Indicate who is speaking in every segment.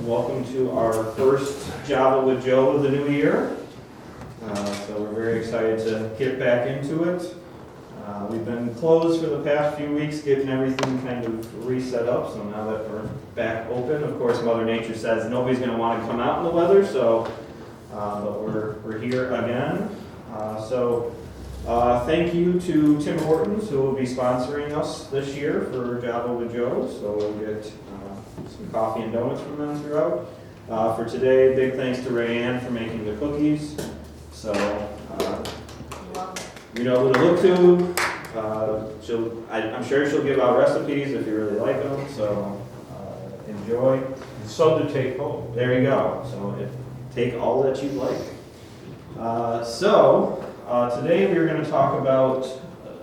Speaker 1: Welcome to our first Java with Joe of the new year. So we're very excited to get back into it. We've been closed for the past few weeks, getting everything kind of reset up, so now that we're back open, of course, Mother Nature says nobody's going to want to come out in the weather, so but we're here again. Thank you to Tim Hortons, who will be sponsoring us this year for Java with Joe, so we'll get some coffee and donuts from them throughout. For today, big thanks to Rayanne for making the cookies. So, you know who to look to. I'm sure she'll give out recipes if you really like them, so enjoy.
Speaker 2: Some to take home.
Speaker 1: There you go. So take all that you like. Today we're going to talk about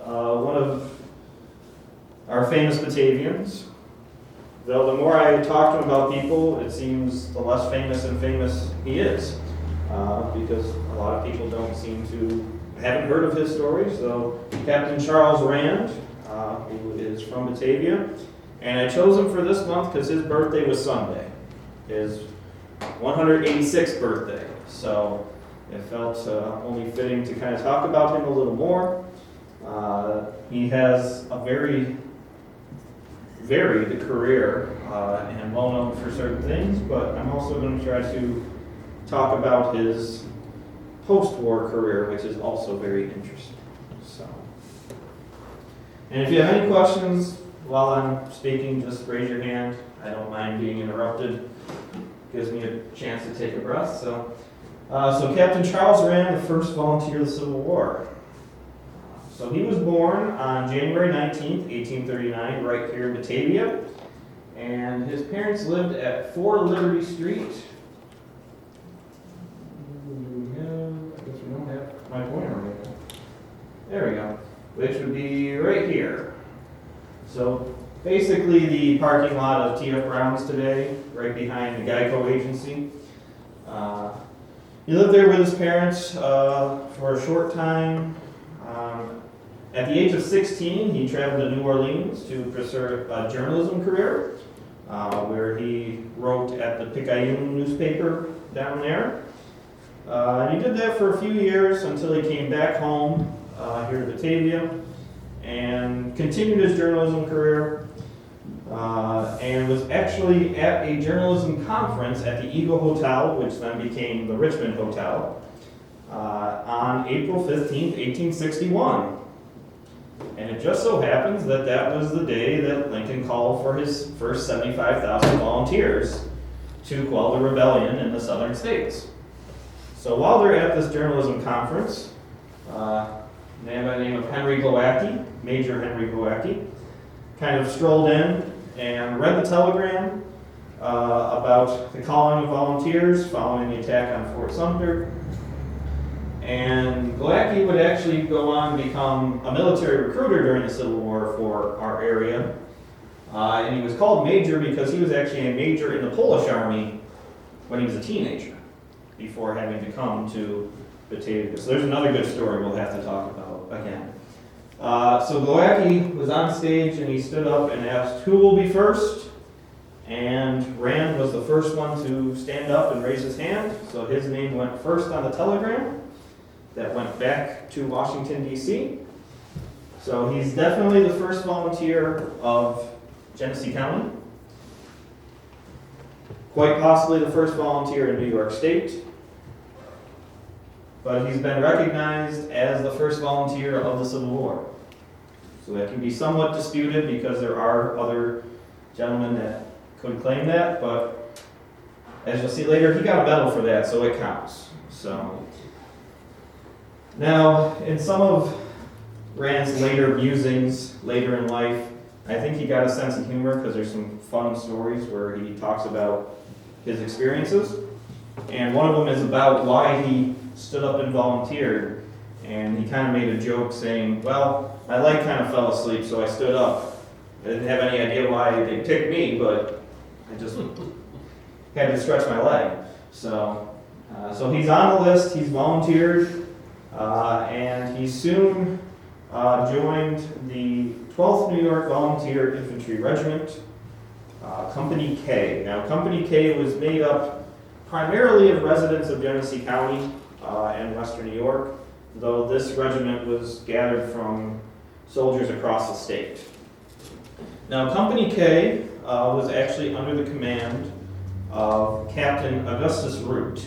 Speaker 1: one of our famous Batavians. Though the more I talk to him about people, it seems the less famous he is. Because a lot of people haven't heard of his story. So Captain Charles Rand, who is from Batavia, and I chose him for this month because his birthday was Sunday, his 186th birthday. So it felt only fitting to kind of talk about him a little more. He has a very varied career and well known for certain things, but I'm also going to try to talk about his post-war career, which is also very interesting. And if you have any questions while I'm speaking, just raise your hand. I don't mind being interrupted. Gives me a chance to take a breath. So Captain Charles Rand, the first volunteer of the Civil War. So he was born on January 19th, 1839, right here in Batavia. And his parents lived at 4 Liberty Street. I guess we don't have my pointer right now. There we go. Which would be right here. So basically the parking lot of T.F. Brown's today, right behind the Geico agency. He lived there with his parents for a short time. At the age of 16, he traveled to New Orleans to pursue a journalism career, where he wrote at the Picayune newspaper down there. And he did that for a few years until he came back home here to Batavia and continued his journalism career. And was actually at a journalism conference at the Eagle Hotel, which then became the Richmond Hotel, on April 15th, 1861. And it just so happens that that was the day that Lincoln called for his first 75,000 volunteers to quell the rebellion in the southern states. So while they're at this journalism conference, a man by the name of Major Henry Glowacki, kind of strolled in and read the telegram about the calling of volunteers following the attack on Fort Sumter. And Glowacki would actually go on to become a military recruiter during the Civil War for our area. And he was called Major because he was actually a major in the Polish Army when he was a teenager, before having to come to Batavia. So there's another good story we'll have to talk about again. So Glowacki was on stage and he stood up and asked, "Who will be first?" And Rand was the first one to stand up and raise his hand. So his name went first on the telegram that went back to Washington, D.C. So he's definitely the first volunteer of Genesee County. Quite possibly the first volunteer in New York State. But he's been recognized as the first volunteer of the Civil War. So that can be somewhat disputed because there are other gentlemen that could claim that, but as you'll see later, he got a medal for that, so it counts. So now, in some of Rand's later musings, later in life, I think he got a sense of humor because there's some fun stories where he talks about his experiences. And one of them is about why he stood up and volunteered. And he kind of made a joke saying, "Well, my leg kind of fell asleep, so I stood up. I didn't have any idea why they picked me, but I just had to stretch my leg." So he's on the list, he's volunteered, and he soon joined the 12th New York Volunteer Infantry Regiment, Company K. Now, Company K was made up primarily of residents of Genesee County and Western New York, though this regiment was gathered from soldiers across the state. Now, Company K was actually under the command of Captain Augustus Root.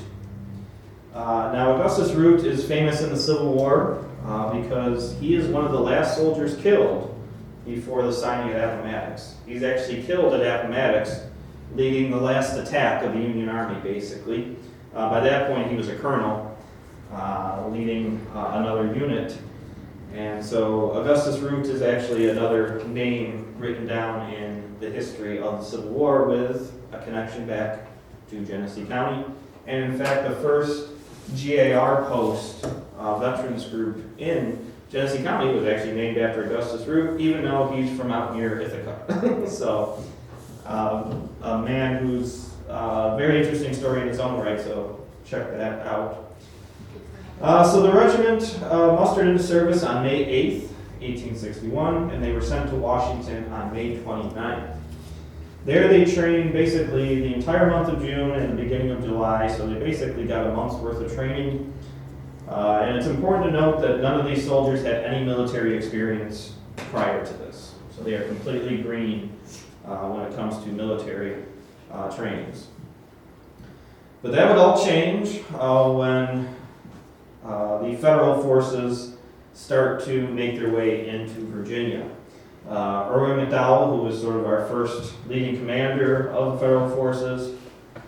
Speaker 1: Now, Augustus Root is famous in the Civil War because he is one of the last soldiers killed before the signing of Appomattox. He's actually killed at Appomattox, leading the last attack of the Union Army, basically. By that point, he was a colonel, leading another unit. And so Augustus Root is actually another name written down in the history of the Civil War with a connection back to Genesee County. And in fact, the first GAR post veterans group in Genesee County was actually named after Augustus Root, even though he's from out near Ithaca. So, a man who's a very interesting story in his own right, so check that out. So the regiment mustered into service on May 8th, 1861, and they were sent to Washington on May 29th. There they trained basically the entire month of June and the beginning of July, so they basically got a month's worth of training. And it's important to note that none of these soldiers had any military experience prior to this. So they are completely green when it comes to military trainings. But that would all change when the federal forces start to make their way into Virginia. Irwin McDowell, who was sort of our first leading commander of the federal forces,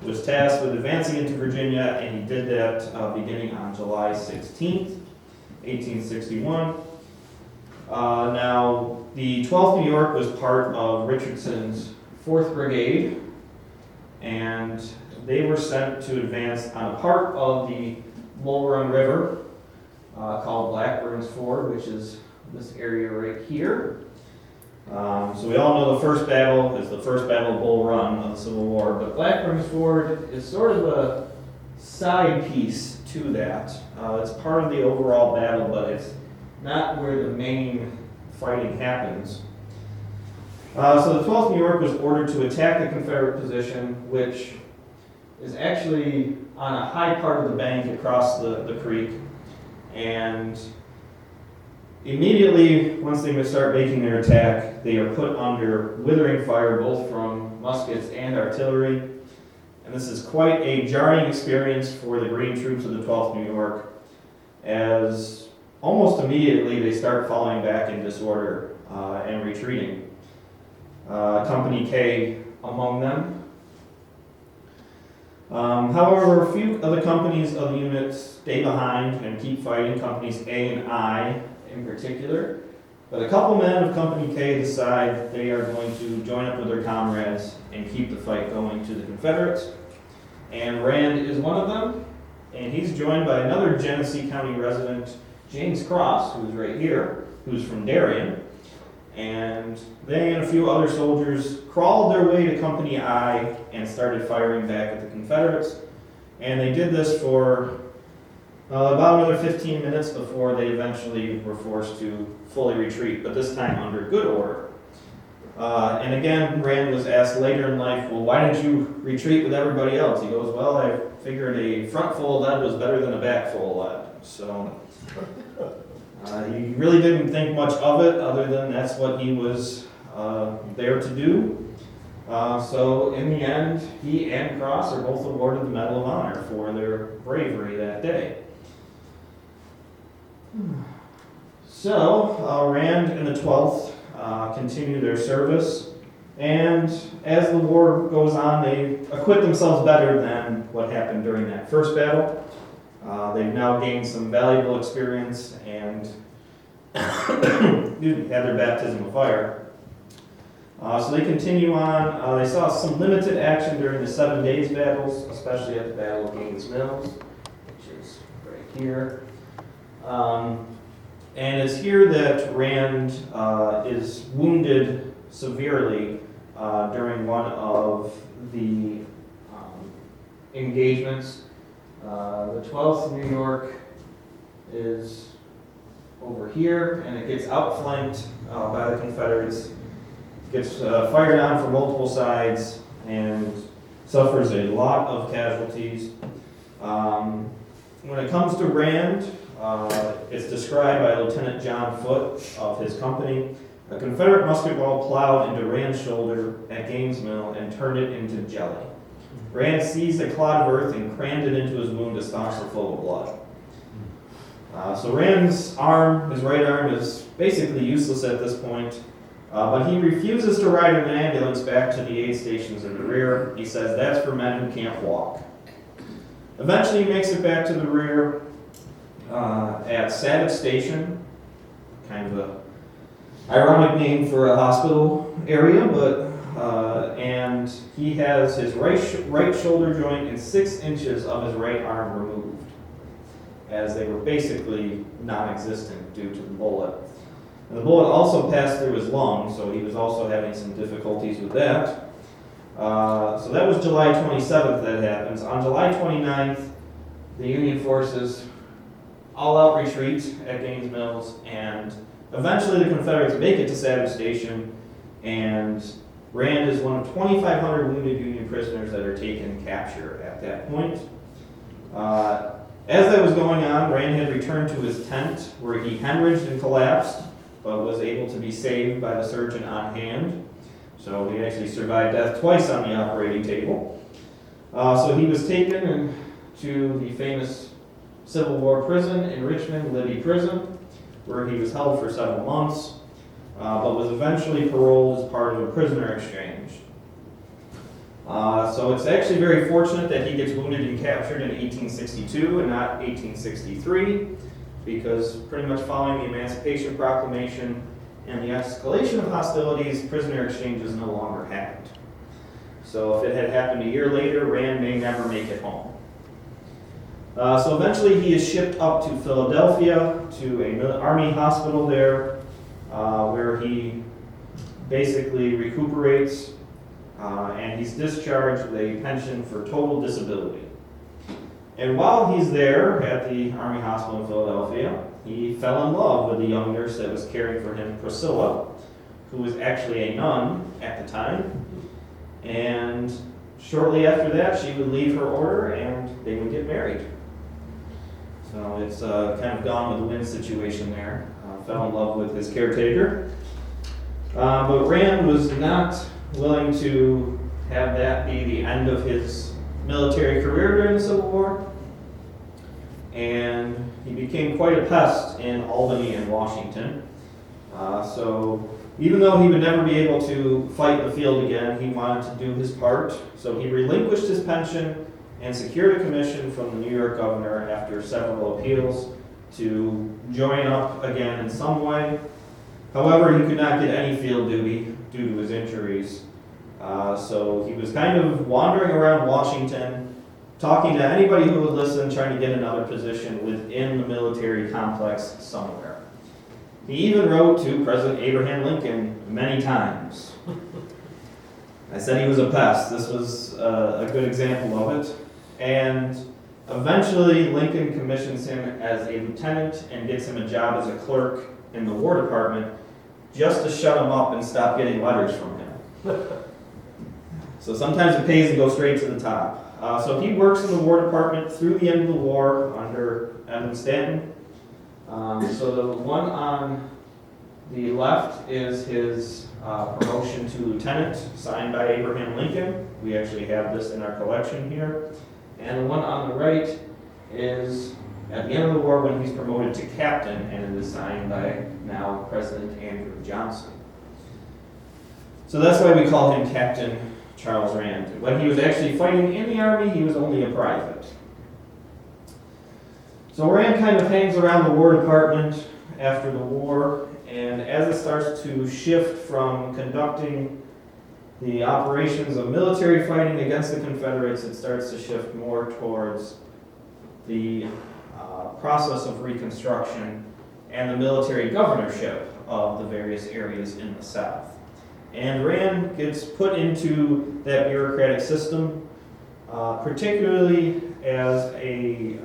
Speaker 1: was tasked with advancing into Virginia, and he did that beginning on July 16th, 1861. Now, the 12th New York was part of Richardson's 4th Brigade, and they were sent to advance on a part of the Bull Run River called Blackburn's Ford, which is this area right here. So we all know the first battle is the first battle of Bull Run of the Civil War, but Blackburn's Ford is sort of a side piece to that. It's part of the overall battle, but it's not where the main fighting happens. So the 12th New York was ordered to attack the Confederate position, which is actually on a high part of the bank across the creek, and immediately, once they start making their attack, they are put under withering fire, both from muskets and artillery. And this is quite a jarring experience for the green troops of the 12th New York, as almost immediately they start falling back in disorder and retreating. Company K among them. However, a few of the companies of the units stay behind and keep fighting, companies A and I in particular. But a couple men of Company K decide they are going to join up with their comrades and keep the fight going to the Confederates. And Rand is one of them, and he's joined by another Genesee County resident, James Cross, who's right here, who's from Darien. And they and a few other soldiers crawled their way to Company I and started firing back at the Confederates. And they did this for about another 15 minutes before they eventually were forced to fully retreat, but this time under good order. And again, Rand was asked later in life, well, why didn't you retreat with everybody else? He goes, well, I figured a front full of lead was better than a back full of lead. So he really didn't think much of it, other than that's what he was there to do. So in the end, he and Cross are both awarded the Medal of Honor for their bravery that day. So Rand and the 12th continue their service, and as the war goes on, they acquit themselves better than what happened during that first battle. They've now gained some valuable experience and had their baptism of fire. So they continue on. They saw some limited action during the 7 days battles, especially at the Battle of Gaines Mills, which is right here. And it's here that Rand is wounded severely during one of the engagements. The 12th New York is over here, and it gets outflanked by the Confederates, gets fired on from multiple sides and suffers a lot of casualties. When it comes to Rand, it's described by Lieutenant John Foote of his company. A Confederate musket ball plowed into Rand's shoulder at Gaines Mill and turned it into jelly. Rand seized a clod of earth and crammed it into his wound to staunch the flow of blood. So Rand's arm, his right arm, is basically useless at this point, but he refuses to ride an ambulance back to the aid stations in the rear. He says that's for men who can't walk. Eventually he makes it back to the rear at Savage Station, kind of a ironic name for a hospital area, but and he has his right shoulder joint and 6 inches of his right arm removed, as they were basically non-existent due to the bullet. And the bullet also passed through his lung, so he was also having some difficulties with that. So that was July 27th that happens. On July 29th, the Union forces all-out retreat at Gaines Mills, and eventually the Confederates make it to Savage Station, and Rand is one of 2,500 wounded Union prisoners that are taken capture at that point. As that was going on, Rand had returned to his tent where he hemorrhaged and collapsed, but was able to be saved by the surgeon on hand. So he actually survived death twice on the operating table. So he was taken to the famous Civil War prison in Richmond, Libby Prison, where he was held for several months, but was eventually paroled as part of a prisoner exchange. So it's actually very fortunate that he gets wounded and captured in 1862 and not 1863, because pretty much following the Emancipation Proclamation and the escalation of hostilities, prisoner exchanges no longer happened. So if it had happened a year later, Rand may never make it home. So eventually he is shipped up to Philadelphia to an army hospital there, where he basically recuperates, and he's discharged with a pension for total disability. And while he's there at the Army Hospital in Philadelphia, he fell in love with the young nurse that was caring for him, Priscilla, who was actually a nun at the time. And shortly after that, she would leave her order and they would get married. So it's kind of gone with the wind situation there. Fell in love with his caretaker. But Rand was not willing to have that be the end of his military career during the Civil War, and he became quite a pest in Albany and Washington. So even though he would never be able to fight the field again, he wanted to do his part. So he relinquished his pension and secured a commission from the New York governor after several appeals to join up again in some way. However, he could not get any field duty due to his injuries. So he was kind of wandering around Washington, talking to anybody who would listen, trying to get another position within the military complex somewhere. He even wrote to President Abraham Lincoln many times. I said he was a pest. This was a good example of it. And eventually Lincoln commissions him as a lieutenant and gets him a job as a clerk in the War Department just to shut him up and stop getting letters from him. So sometimes it pays to go straight to the top. So he works in the War Department through the end of the war under Edmund Stanton. So the one on the left is his promotion to lieutenant, signed by Abraham Lincoln. We actually have this in our collection here. And the one on the right is at the end of the war when he's promoted to captain, and it is signed by now President Andrew Johnson. So that's why we call him Captain Charles Rand. When he was actually fighting in the Army, he was only a private. So Rand kind of hangs around the War Department after the war, and as it starts to shift from conducting the operations of military fighting against the Confederates, it starts to shift more towards the process of Reconstruction and the military governorship of the various areas in the South. And Rand gets put into that bureaucratic system, particularly as a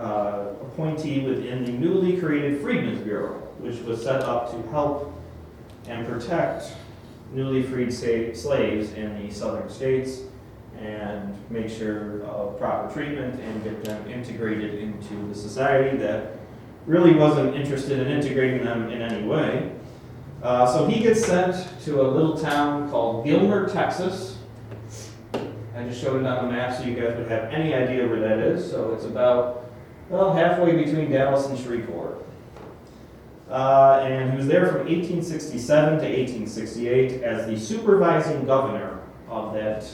Speaker 1: appointee within the newly created Freedmen's Bureau, which was set up to help and protect newly freed slaves in the southern states and make sure of proper treatment and get them integrated into the society that really wasn't interested in integrating them in any way. So he gets sent to a little town called Gilmer, Texas. I just showed it on the map so you guys would have any idea where that is. So it's about, well, halfway between Dallas and Shreveport. And he was there from 1867 to 1868 as the supervising governor of that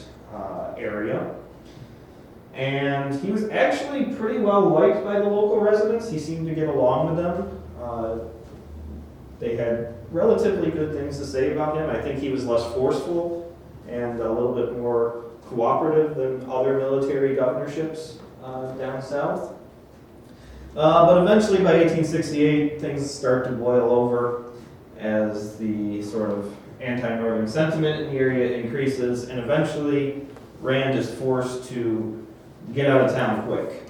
Speaker 1: area. And he was actually pretty well liked by the local residents. He seemed to get along with them. They had relatively good things to say about him. I think he was less forceful and a little bit more cooperative than other military governorships down south. But eventually by 1868, things start to boil over as the sort of anti-northern sentiment in the area increases, and eventually Rand is forced to get out of town quick.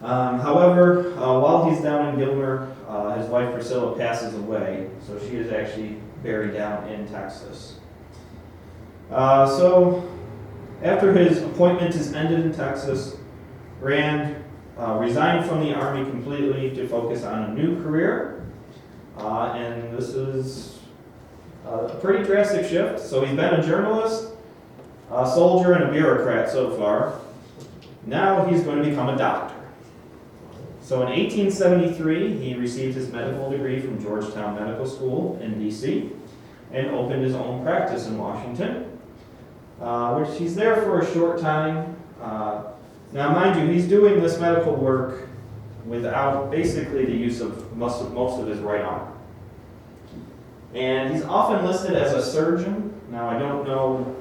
Speaker 1: However, while he's down in Gilmer, his wife Priscilla passes away, so she is actually buried down in Texas. So after his appointment is ended in Texas, Rand resigned from the Army completely to focus on a new career, and this is a pretty drastic shift. So he's been a journalist, a soldier, and a bureaucrat so far. Now he's going to become a doctor. So in 1873, he received his medical degree from Georgetown Medical School in DC and opened his own practice in Washington, which he's there for a short time. Now, mind you, he's doing this medical work without basically the use of most of his right arm. And he's often listed as a surgeon. Now, I don't know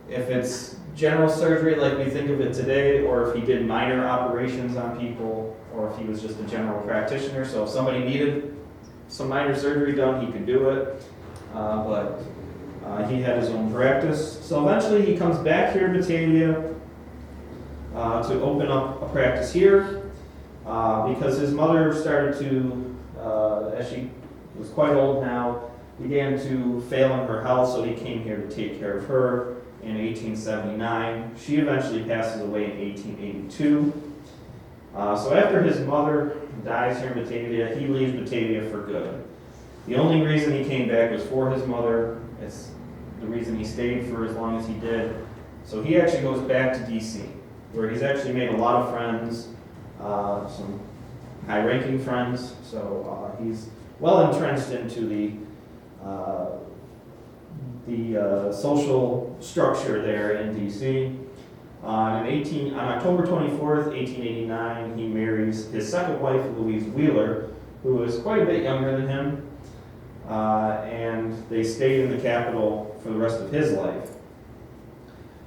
Speaker 1: if it's general surgery like we think of it today, or if he did minor operations on people, or if he was just a general practitioner. So if somebody needed some minor surgery done, he could do it. But he had his own practice. So eventually he comes back here to Batavia to open up a practice here because his mother started to, as she was quite old now, began to fail in her health, so he came here to take care of her in 1879. She eventually passes away in 1882. So after his mother dies here in Batavia, he leaves Batavia for good. The only reason he came back was for his mother. It's the reason he stayed for as long as he did. So he actually goes back to DC, where he's actually made a lot of friends, some high-ranking friends. So he's well entrenched into the social structure there in DC. On October 24th, 1889, he marries his second wife, Louise Wheeler, who is quite a bit younger than him, and they stayed in the capital for the rest of his life.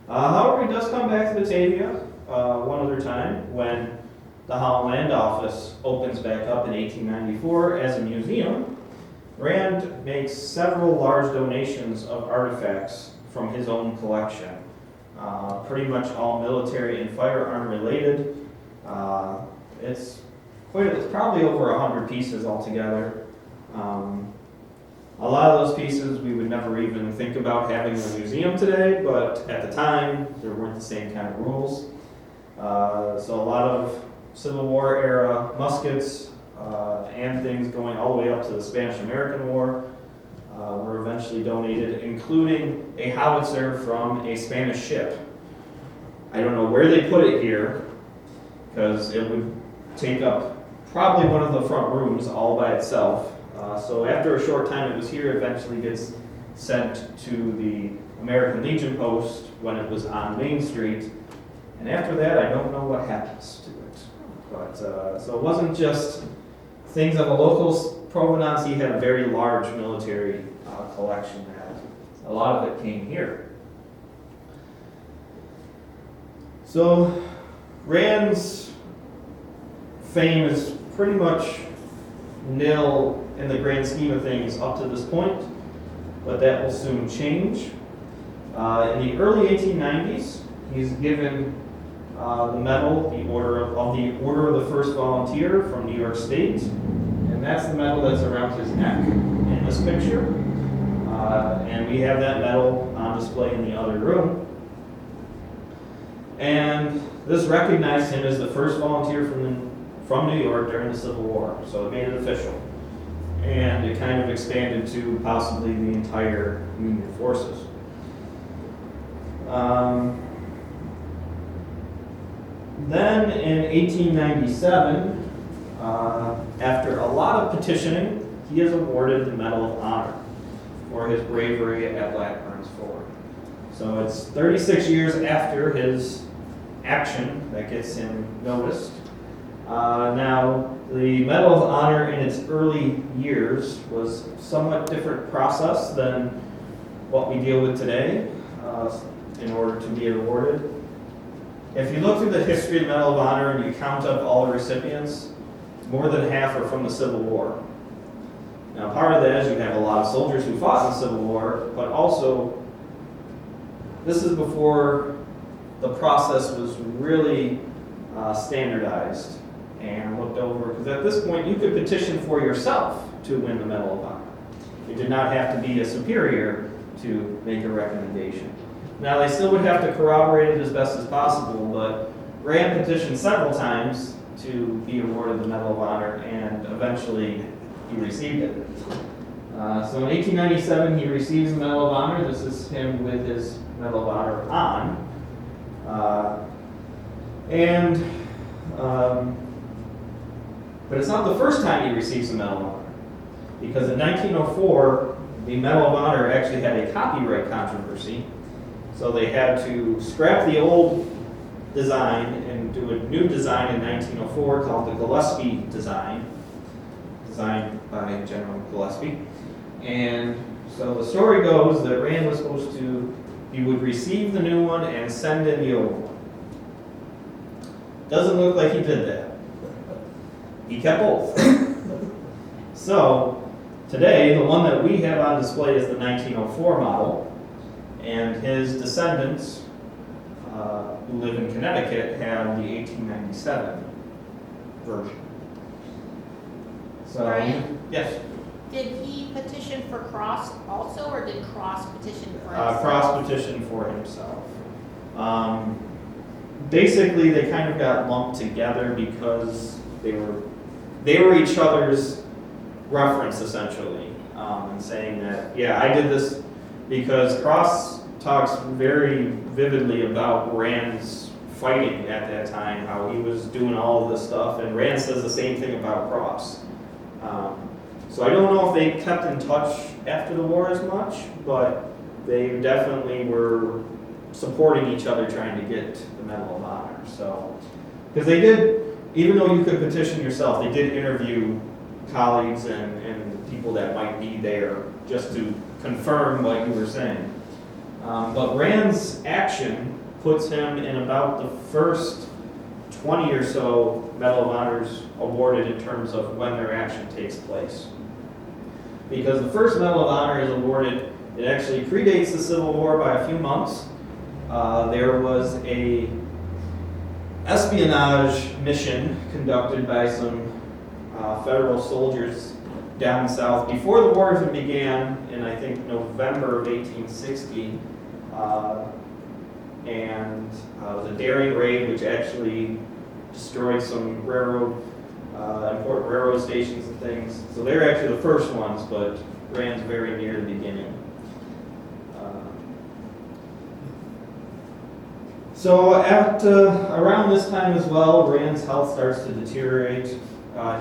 Speaker 1: However, he does come back to Batavia one other time when the HLOM Land Office opens back up in 1894 as a museum. Rand makes several large donations of artifacts from his own collection, pretty much all military and firearm related. It's probably over 100 pieces altogether. A lot of those pieces we would never even think about having in a museum today, but at the time there weren't the same kind of rules. So a lot of Civil War era muskets and things going all the way up to the Spanish-American War were eventually donated, including a howitzer from a Spanish ship. I don't know where they put it here, because it would take up probably one of the front rooms all by itself. So after a short time it was here, eventually gets sent to the American Legion post when it was on Main Street. And after that, I don't know what happens to it. But so it wasn't just things of a local provenance. He had a very large military collection that a lot of it came here. So Rand's fame is pretty much nil in the grand scheme of things up to this point, but that will soon change. In the early 1890s, he's given the medal, the Order of the First Volunteer from New York State, and that's the medal that's around his neck in this picture. And we have that medal on display in the other room. And this recognized him as the first volunteer from New York during the Civil War, so it made it official. And it kind of expanded to possibly the entire Union forces. Then in 1897, after a lot of petitioning, he is awarded the Medal of Honor for his bravery at Blackburn's Ford. So it's 36 years after his action that gets him noticed. Now, the Medal of Honor in its early years was a somewhat different process than what we deal with today in order to be awarded. If you look through the history of the Medal of Honor and you count up all the recipients, more than half are from the Civil War. Now, part of that is you have a lot of soldiers who fought in the Civil War, but also this is before the process was really standardized and looked over, because at this point you could petition for yourself to win the Medal of Honor. You did not have to be a superior to make a recommendation. Now, they still would have to corroborate it as best as possible, but Rand petitioned several times to be awarded the Medal of Honor, and eventually he received it. So in 1897, he receives the Medal of Honor. This is him with his Medal of Honor on. But it's not the first time he receives the Medal of Honor, because in 1904, the Medal of Honor actually had a copyright controversy. So they had to scrap the old design and do a new design in 1904 called the Gillespie design, designed by General Gillespie. And so the story goes that Rand was supposed to, he would receive the new one and send in the old one. Doesn't look like he did that. He kept both. So today, the one that we have on display is the 1904 model. And his descendants, who live in Connecticut, have the 1897 version. So,
Speaker 3: Brian?
Speaker 1: yes.
Speaker 3: Did he petition for Cross also, or did Cross petition for himself?
Speaker 1: Cross petition for himself. Basically, they kind of got lumped together because they were each other's reference, essentially, and saying that, yeah, I did this. Because Cross talks very vividly about Rand's fighting at that time, how he was doing all of this stuff, and Rand says the same thing about Cross. So I don't know if they kept in touch after the war as much, but they definitely were supporting each other trying to get the Medal of Honor. So, because they did, even though you could petition yourself, they did interview colleagues and people that might be there just to confirm what you were saying. But Rand's action puts him in about the first 20 or so Medal of Honors awarded in terms of when their action takes place. Because the first Medal of Honor is awarded, it actually predates the Civil War by a few months. There was a espionage mission conducted by some federal soldiers down south before the war even began in, I think, November of 1860. And it was a daring raid which actually destroyed some important railroad stations and things. So they're actually the first ones, but Rand's very near the beginning. So at around this time as well, Rand's health starts to deteriorate.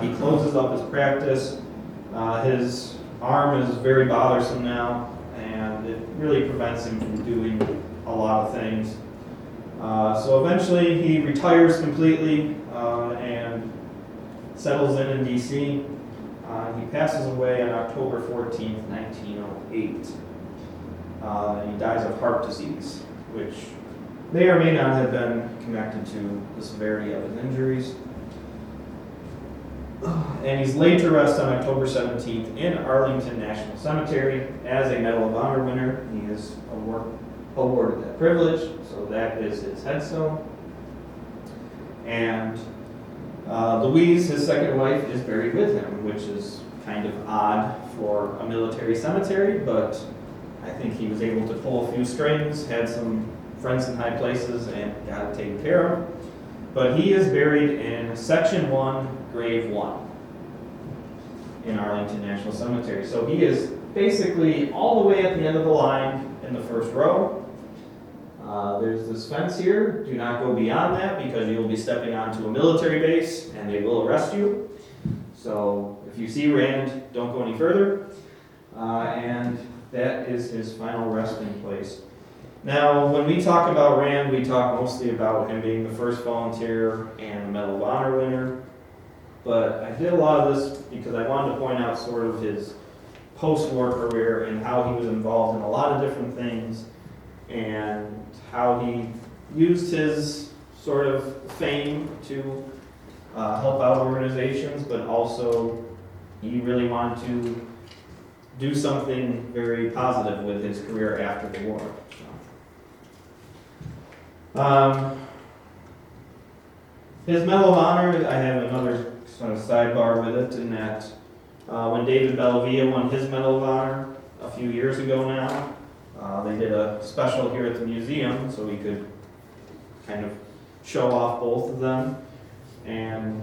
Speaker 1: He closes up his practice. His arm is very bothersome now, and it really prevents him from doing a lot of things. So eventually he retires completely and settles in D.C. He passes away on October 14th, 1908. He dies of heart disease, which may or may not have been connected to the severity of his injuries. And he's laid to rest on October 17th in Arlington National Cemetery as a Medal of Honor winner. He is awarded that privilege, so that is his headstone. And Louise, his second wife, is buried with him, which is kind of odd for a military cemetery, but I think he was able to pull a few strings, had some friends in high places, and got it taken care of. But he is buried in Section 1, Grave 1 in Arlington National Cemetery. So he is basically all the way at the end of the line in the first row. There's this fence here. Do not go beyond that because you will be stepping onto a military base and they will arrest you. So if you see Rand, don't go any further. And that is his final resting place. Now, when we talk about Rand, we talk mostly about him being the first volunteer and the Medal of Honor winner. But I did a lot of this because I wanted to point out sort of his post-war career and how he was involved in a lot of different things and how he used his sort of fame to help out organizations, but also he really wanted to do something very positive with his career after the war. His Medal of Honor, I have another sort of sidebar with it in that when David Batavia won his Medal of Honor a few years ago now, they did a special here at the museum so we could kind of show off both of them. And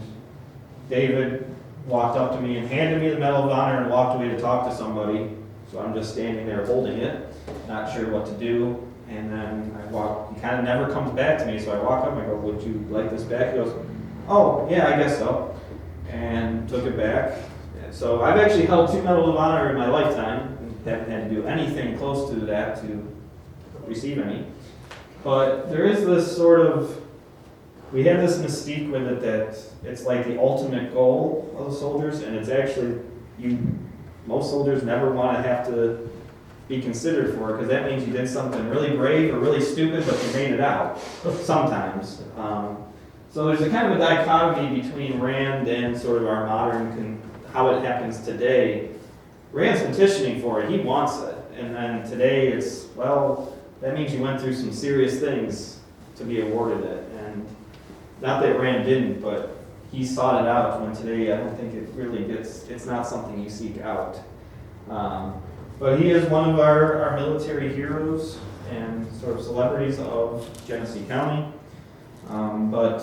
Speaker 1: David walked up to me and handed me the Medal of Honor and walked away to talk to somebody. So I'm just standing there holding it, not sure what to do. And then he kind of never comes back to me, so I walk up and I go, would you like this back? He goes, oh, yeah, I guess so. And took it back. So I've actually held 2 Medals of Honor in my lifetime, and haven't had to do anything close to that to receive any. But there is this sort of, we have this mystique with it that it's like the ultimate goal of the soldiers, and it's actually, most soldiers never want to have to be considered for it, because that means you did something really brave or really stupid, but you made it out, sometimes. So there's a kind of a dichotomy between Rand and sort of our modern, how it happens today. Rand's petitioning for it, he wants it, and then today it's, well, that means you went through some serious things to be awarded it, and not that Rand didn't, but he sought it out, when today I don't think it really it's not something you seek out. But he is one of our military heroes and sort of celebrities of Genesee County. But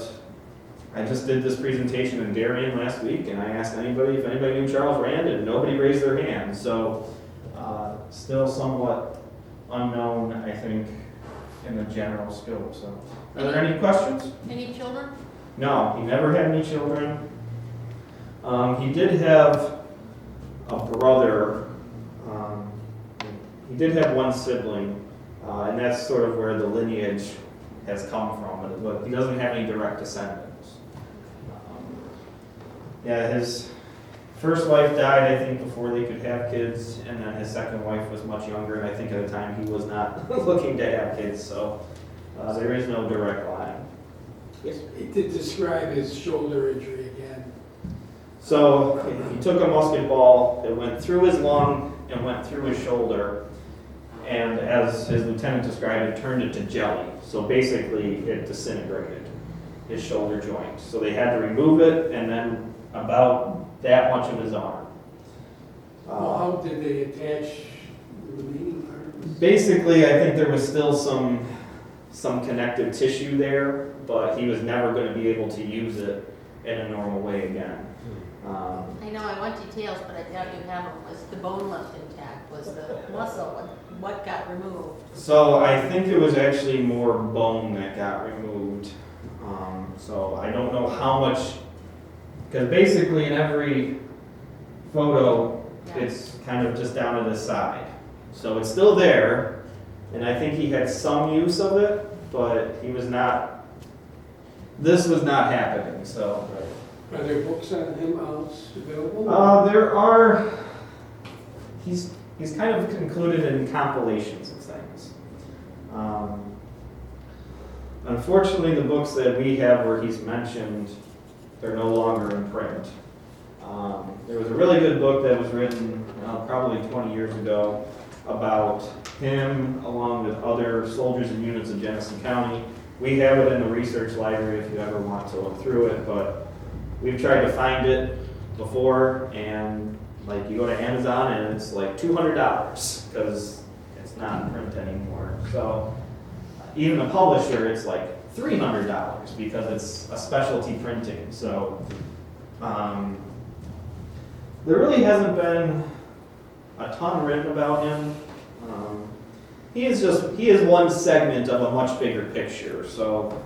Speaker 1: I just did this presentation in Darien last week, and I asked if anybody knew Charles Rand, and nobody raised their hand. So still somewhat unknown, I think, in the general scope. So, are there any questions?
Speaker 3: Any children?
Speaker 1: No, he never had any children. He did have a brother. He did have one sibling, and that's sort of where the lineage has come from, but he doesn't have any direct descendants. His first wife died, I think, before they could have kids, and then his second wife was much younger, and I think at the time he was not looking to have kids, so there is no direct line.
Speaker 4: Yes. He did describe his shoulder injury again.
Speaker 1: So he took a musket ball, it went through his lung and went through his shoulder, and as his lieutenant described it, turned it to jelly. So basically it disintegrated his shoulder joint. So they had to remove it, and then about that much of his arm.
Speaker 4: Well, how did they attach the remaining parts?
Speaker 1: Basically, I think there was still some connective tissue there, but he was never going to be able to use it in a normal way again.
Speaker 3: I know I want details, but I doubt you have them. Was the bone left intact? Was the muscle, what got removed?
Speaker 1: So I think it was actually more bone that got removed. So I don't know how much, because basically in every photo, it's kind of just down to the side. So it's still there, and I think he had some use of it, but he was not, this was not happening, so.
Speaker 4: Are there books on him available?
Speaker 1: There are, he's kind of included in compilations of things. Unfortunately, the books that we have where he's mentioned, they're no longer in print. There was a really good book that was written probably 20 years ago about him along with other soldiers and units in Genesee County. We have it in the research library if you ever want to look through it, but we've tried to find it before, and like you go to Amazon and it's like $200 because not in print anymore. So even the publisher, it's like $300 because it's a specialty printing. So there really hasn't been a ton written about him. He is one segment of a much bigger picture. So,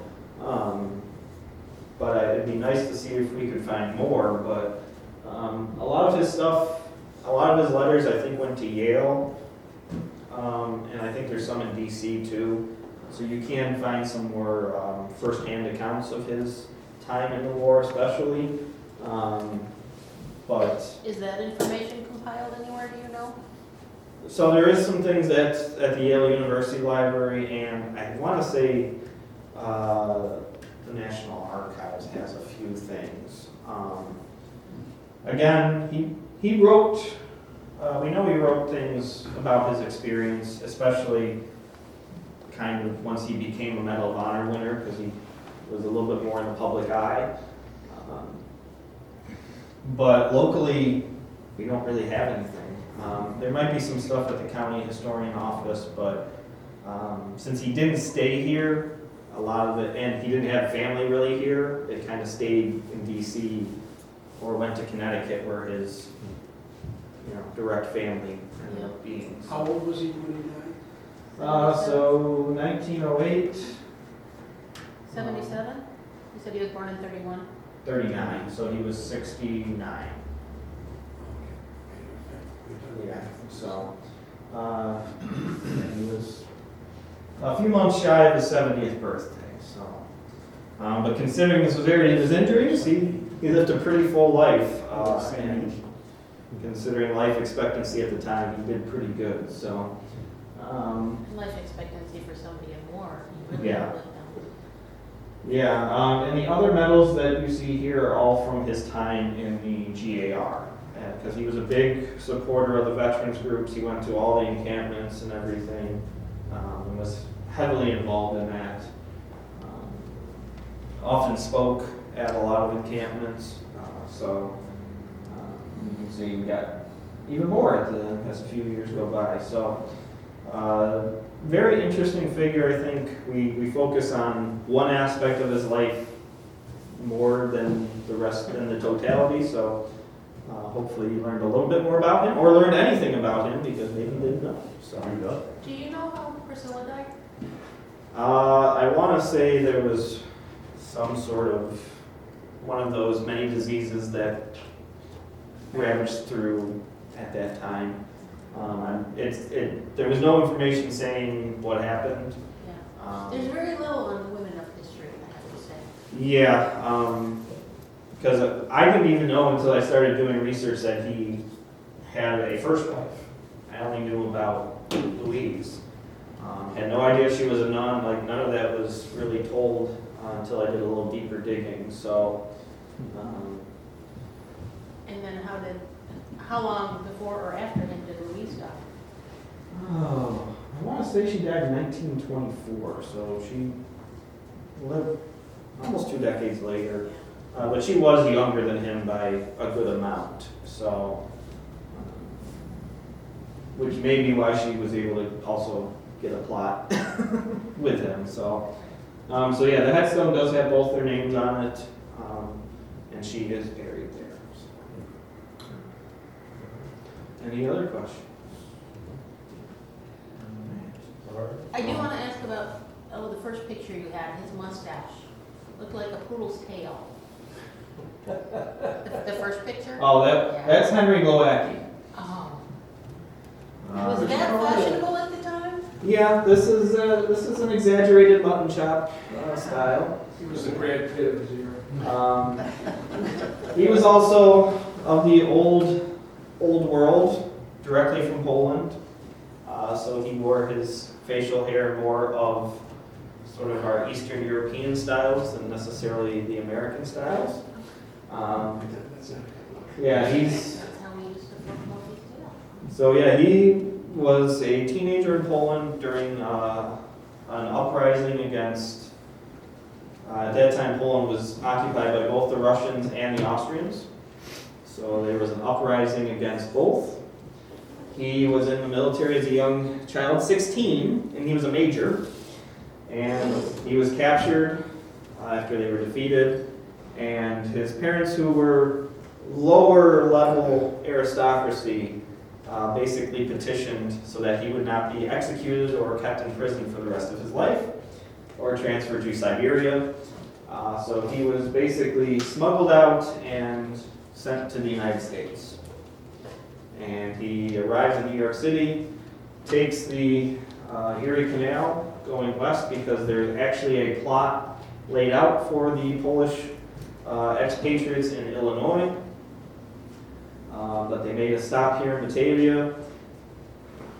Speaker 1: but it'd be nice to see if we could find more. But a lot of his stuff, a lot of his letters, I think went to Yale, and I think there's some in DC too. So you can find some more first-hand accounts of his time in the war, especially. But
Speaker 3: Is that information compiled anywhere, do you know?
Speaker 1: so there is some things at the Yale University Library, and I want to say the National Archives has a few things. Again, he wrote. We know he wrote things about his experience, especially kind of once he became a Medal of Honor winner, because he was a little bit more in the public eye. But locally, we don't really have anything. There might be some stuff at the county historian office, but since he didn't stay here, a lot of it, and he didn't have family really here, it kind of stayed in DC or went to Connecticut where his direct family ended up being.
Speaker 4: How old was he when he died?
Speaker 1: So 1908,
Speaker 3: 77? You said he was born in 31?
Speaker 1: 39, so he was 69. Yeah, so he was a few months shy of his 70th birthday. So, but considering the severity of his injuries, he lived a pretty full life, and considering life expectancy at the time, he did pretty good. So,
Speaker 3: Life expectancy for somebody in war. You really
Speaker 1: Yeah.
Speaker 3: live down.
Speaker 1: yeah, and the other medals that you see here are all from his time in the GAR, because he was a big supporter of the veterans groups. He went to all the encampments and everything, and was heavily involved in that. Often spoke at a lot of encampments, so you can see we got even more as a few years go by. So very interesting figure. I think we focus on one aspect of his life more than the rest, than the totality. So hopefully you learned a little bit more about him, or learned anything about him, because maybe you didn't know. So
Speaker 3: Do you know how Priscilla died?
Speaker 1: I want to say there was some sort of one of those many diseases that ravaged through at that time. There was no information saying what happened.
Speaker 3: Yeah. There's very little on the women of history, I have to say.
Speaker 1: Yeah, because I didn't even know until I started doing research that he had a first wife. I only knew about Louise. Had no idea she was a nun. Like, none of that was really told until I did a little deeper digging. So,
Speaker 3: And then how long before or after him did Louise die?
Speaker 1: I want to say she died in 1924. So she lived almost 2 decades later. But she was younger than him by a good amount. So, which may be why she was able to also get a plot with him. So, so yeah, the headstone does have both their names on it, and she is buried there. So. Any other questions?
Speaker 3: I do want to ask about, the first picture you had, his mustache. Looked like a poodle's tail. The first picture?
Speaker 1: Oh,
Speaker 3: Yeah.
Speaker 1: that's Henry Glowacki.
Speaker 3: Oh. Was that fashionable at the time?
Speaker 1: Yeah, this is an exaggerated mutton chop style.
Speaker 4: He was the Brad Pitt of his era.
Speaker 1: He was also of the old world, directly from Poland. So he wore his facial hair more of sort of our Eastern European styles than necessarily the American styles. Yeah,
Speaker 3: That's how we used to promote his tail.
Speaker 1: So yeah, he was a teenager in Poland during an uprising against. At that time, Poland was occupied by both the Russians and the Austrians. So there was an uprising against both, He was in the military as a young child, 16, and he was a major. And he was captured after they were defeated. And his parents, who were lower level aristocracy, basically petitioned so that he would not be executed or kept in prison for the rest of his life or transferred to Siberia. So he was basically smuggled out and sent to the United States. And he arrives in New York City, takes the Erie Canal going west because there's actually a plot laid out for the Polish expatriates in Illinois. But they made a stop here in Batavia.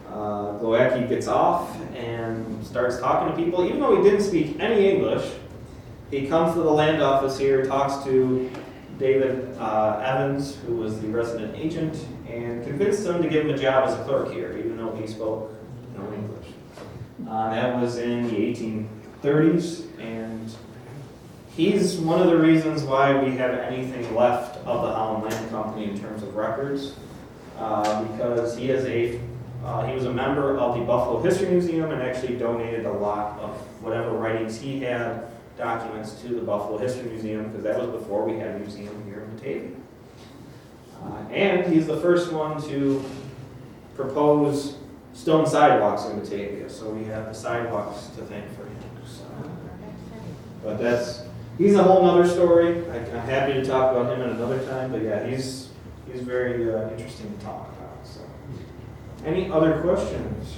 Speaker 1: Glowacki gets off and starts talking to people. Even though he didn't speak any English, he comes to the land office here, talks to David Evans, who was the resident agent, and convinced him to give him a job as a clerk here, even though he spoke no English. That was in the 1830s, and he's one of the reasons why we have anything left of the HLOM Land Company in terms of records, because he was a member of the Buffalo History Museum and actually donated a lot of whatever writings he had, documents, to the Buffalo History Museum, because that was before we had a museum here in Batavia. And he's the first one to propose stone sidewalks in Batavia, so we have the sidewalks to thank for him. So. But he's a whole nother story. I'm happy to talk about him at another time, but yeah, he's very interesting to talk about. So, any other questions?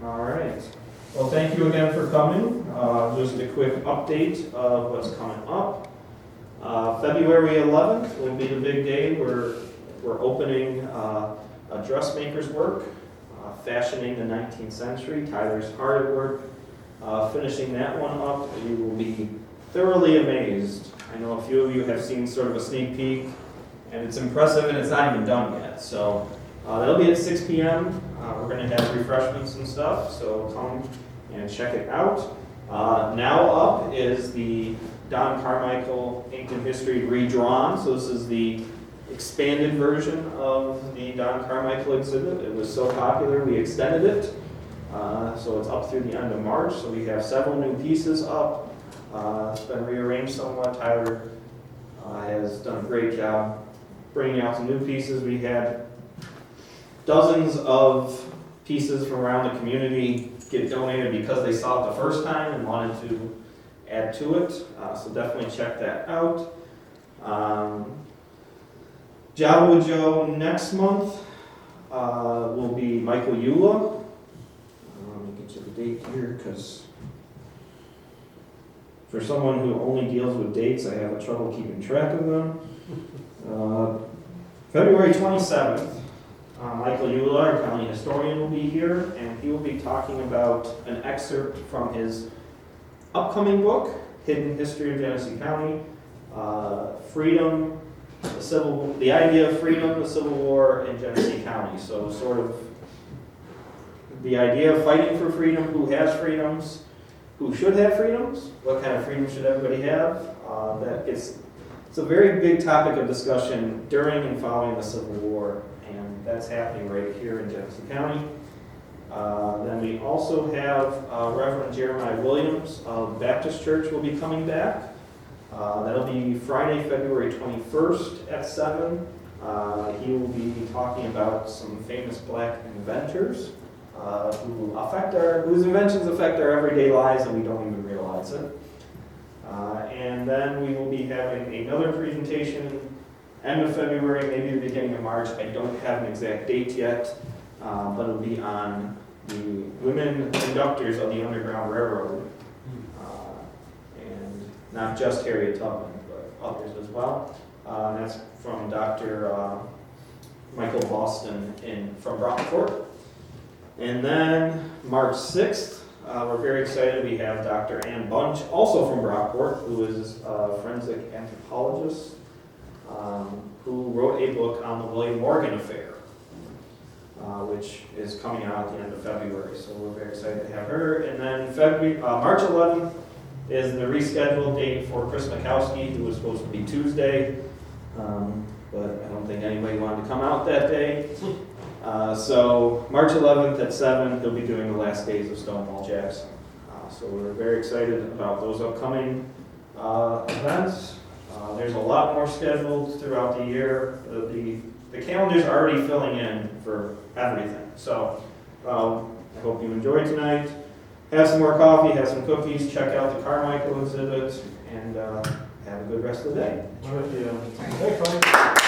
Speaker 1: All right. Well, thank you again for coming. Just a quick update of what's coming up. February 11th will be the big day where we're opening a dressmaker's work, fashioning the 19th century. Tyler's hard at work finishing that one up. You will be thoroughly amazed. I know a few of you have seen sort of a sneak peek, and it's impressive, and it's not even done yet. So that'll be at 6 p.m. We're going to have refreshments and stuff, so come and check it out. Now up is the Don Carmichael Ancient History Redrawn. So this is the expanded version of the Don Carmichael exhibit. It was so popular, we extended it. So it's up through the end of March. So we have several new pieces up. It's been rearranged somewhat. Tyler has done a great job bringing out some new pieces. We had dozens of pieces from around the community get donated because they saw it the first time and wanted to add to it. So definitely check that out. Java with Joe next month will be Michael Eula. Let me get you the date here, because for someone who only deals with dates, I have trouble keeping track of them. February 27th, Michael Eula, our county historian, will be here, and he will be talking about an excerpt from his upcoming book, Hidden History of Genesee County, Freedom, the idea of freedom, the Civil War in Genesee County. So sort of the idea of fighting for freedom, who has freedoms, who should have freedoms, what kind of freedom should everybody have. It's a very big topic of discussion during and following the Civil War, and that's happening right here in Genesee County. Then we also have Reverend Jeremiah Williams of Baptist Church will be coming back. That'll be Friday, February 21st at 7. He will be talking about some famous black inventors whose inventions affect our everyday lives and we don't even realize it. And then we will be having another presentation end of February, maybe the beginning of March. I don't have an exact date yet, but it'll be on the women conductors of the Underground Railroad. And not just Harriet Tubman, but others as well. And that's from Dr. Michael Boston from Brockport. And then March 6th, we're very excited. We have Dr. Ann Bunch, also from Brockport, who is a forensic anthropologist, who wrote a book on the William Morgan affair, which is coming out at the end of February. So we're very excited to have her. And then March 11th is the rescheduled date for Chris Mikowski, who was supposed to be Tuesday. but I don't think anybody wanted to come out that day. So March 11th at 7, they'll be doing the last days of Stonewall Jacks. So we're very excited about those upcoming events. There's a lot more scheduled throughout the year. The calendar's already filling in for everything. So I hope you enjoyed tonight. Have some more coffee, have some cookies, check out the Carmichael exhibit, and have a good rest of the day.
Speaker 2: Thanks,
Speaker 3: Sorry.
Speaker 2: Mike.